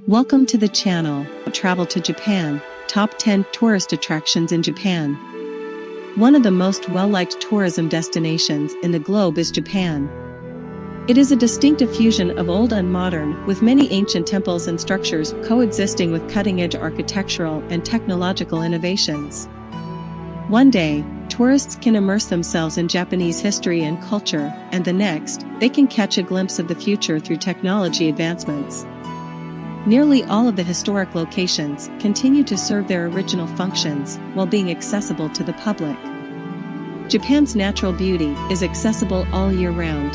Welcome to the channel, Travel to Japan, Top 10 Tourist Attractions in Japan. One of the most well-liked tourism destinations in the globe is Japan. It is a distinctive fusion of old and modern, with many ancient temples and structures coexisting with cutting-edge architectural and technological innovations. One day, tourists can immerse themselves in Japanese history and culture, and the next, they can catch a glimpse of the future through technology advancements. Nearly all of the historic locations continue to serve their original functions while being accessible to the public. Japan's natural beauty is accessible all year round.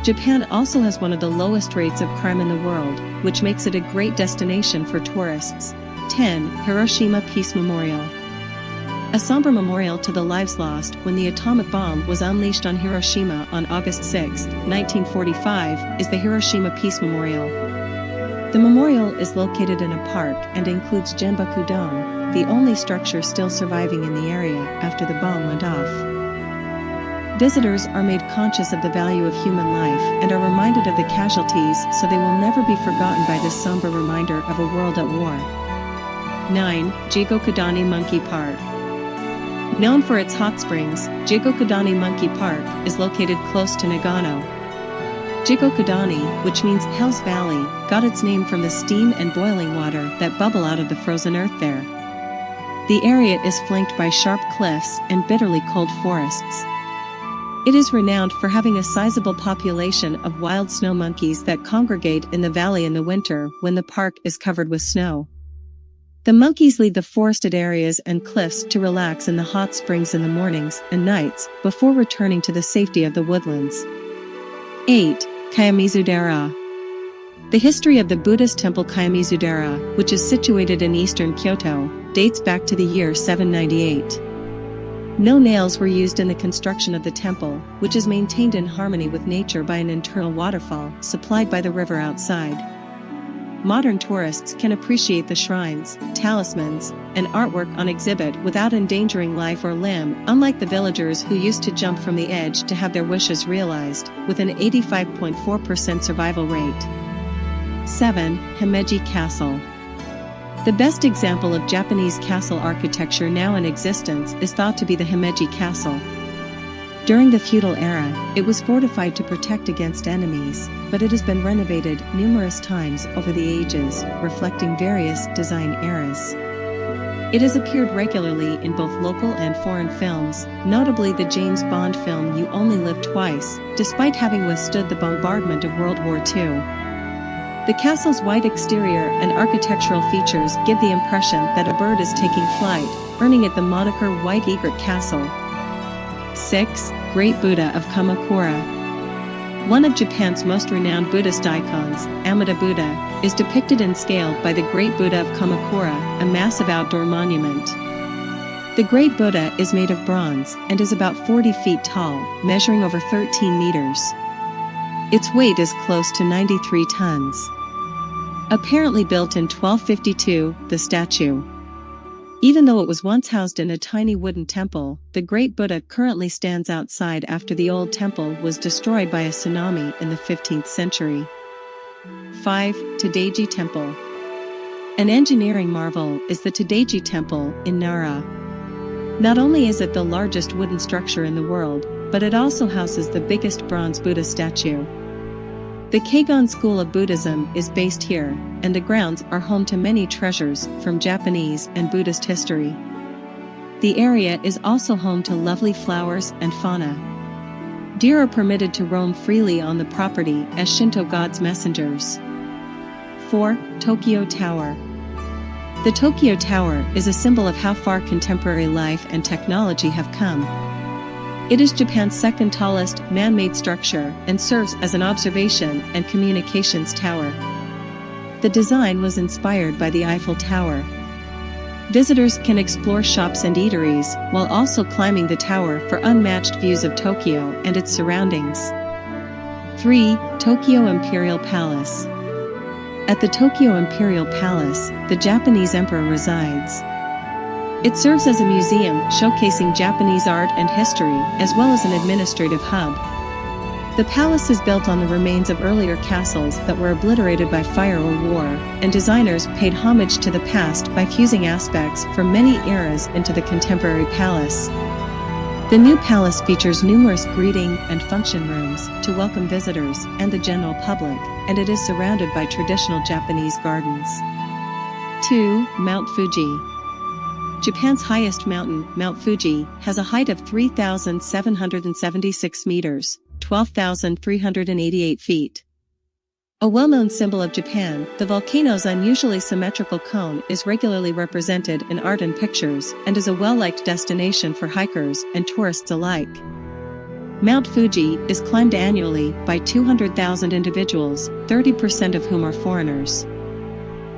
Japan also has one of the lowest rates of crime in the world, which makes it a great destination for tourists. 10. Hiroshima Peace Memorial. A somber memorial to the lives lost when the atomic bomb was unleashed on Hiroshima on August 6, 1945, is the Hiroshima Peace Memorial. The memorial is located in a park and includes Genbaku Dome, the only structure still surviving in the area after the bomb went off. Visitors are made conscious of the value of human life and are reminded of the casualties so they will never be forgotten by this somber reminder of a world at war. 9. Jigokudani Monkey Park. Known for its hot springs, Jigokudani Monkey Park is located close to Nagano. Jigokudani, which means Hell's Valley, got its name from the steam and boiling water that bubble out of the frozen earth there. The area is flanked by sharp cliffs and bitterly cold forests. It is renowned for having a sizable population of wild snow monkeys that congregate in the valley in the winter when the park is covered with snow. The monkeys leave the forested areas and cliffs to relax in the hot springs in the mornings and nights before returning to the safety of the woodlands. 8. Kiyomizu-dera. The history of the Buddhist temple Kiyomizu-dera, which is situated in eastern Kyoto, dates back to the year 798. No nails were used in the construction of the temple, which is maintained in harmony with nature by an internal waterfall supplied by the river outside. Modern tourists can appreciate the shrines, talismans, and artwork on exhibit without endangering life or limb, unlike the villagers who used to jump from the edge to have their wishes realized, with an 85.4% survival rate. 7. Himeji Castle. The best example of Japanese castle architecture now in existence is thought to be the Himeji Castle. During the feudal era, it was fortified to protect against enemies, but it has been renovated numerous times over the ages, reflecting various design eras. It has appeared regularly in both local and foreign films, notably the James Bond film You Only Live Twice, despite having withstood the bombardment of World War II. The castle's white exterior and architectural features give the impression that a bird is taking flight, earning it the moniker White Egret Castle. 6. Great Buddha of Kamakura. One of Japan's most renowned Buddhist icons, Amida Buddha, is depicted in scale by the Great Buddha of Kamakura, a massive outdoor monument. The Great Buddha is made of bronze and is about 40 feet tall, measuring over 13 meters. Its weight is close to 93 tons. Apparently built in 1252, the statue. Even though it was once housed in a tiny wooden temple, the Great Buddha currently stands outside after the old temple was destroyed by a tsunami in the 15th century. 5. Todaiji Temple. An engineering marvel is the Todaiji Temple in Nara. Not only is it the largest wooden structure in the world, but it also houses the biggest bronze Buddha statue. The Keigon School of Buddhism is based here, and the grounds are home to many treasures from Japanese and Buddhist history. The area is also home to lovely flowers and fauna. Deer are permitted to roam freely on the property as Shinto gods' messengers. 4. Tokyo Tower. The Tokyo Tower is a symbol of how far contemporary life and technology have come. It is Japan's second tallest man-made structure and serves as an observation and communications tower. The design was inspired by the Eiffel Tower. Visitors can explore shops and eateries while also climbing the tower for unmatched views of Tokyo and its surroundings. 3. Tokyo Imperial Palace. At the Tokyo Imperial Palace, the Japanese emperor resides. It serves as a museum showcasing Japanese art and history, as well as an administrative hub. The palace is built on the remains of earlier castles that were obliterated by fire or war, and designers paid homage to the past by fusing aspects from many eras into the contemporary palace. The new palace features numerous greeting and function rooms to welcome visitors and the general public, and it is surrounded by traditional Japanese gardens. 2. Mount Fuji. Japan's highest mountain, Mount Fuji, has a height of 3,776 meters, 12,388 feet. A well-known symbol of Japan, the volcano's unusually symmetrical cone is regularly represented in art and pictures and is a well-liked destination for hikers and tourists alike. Mount Fuji is climbed annually by 200,000 individuals, 30% of whom are foreigners.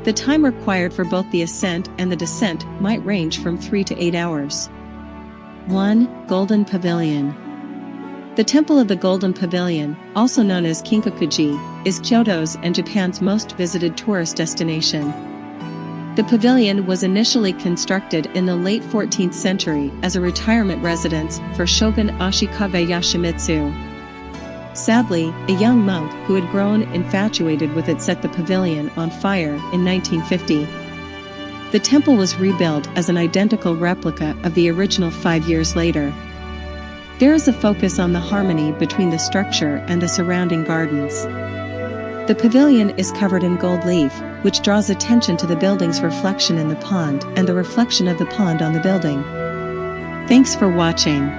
The time required for both the ascent and the descent might range from 3 to 8 hours. 1. Golden Pavilion. The Temple of the Golden Pavilion, also known as Kinkakuji, is Kyoto's and Japan's most visited tourist destination. The pavilion was initially constructed in the late 14th century as a retirement residence for Shogun Ashikaga Yoshimitsu. Sadly, a young monk who had grown infatuated with it set the pavilion on fire in 1950. The temple was rebuilt as an identical replica of the original 5 years later. There is a focus on the harmony between the structure and the surrounding gardens. The pavilion is covered in gold leaf, which draws attention to the building's reflection in the pond and the reflection of the pond on the building. Thanks for watching.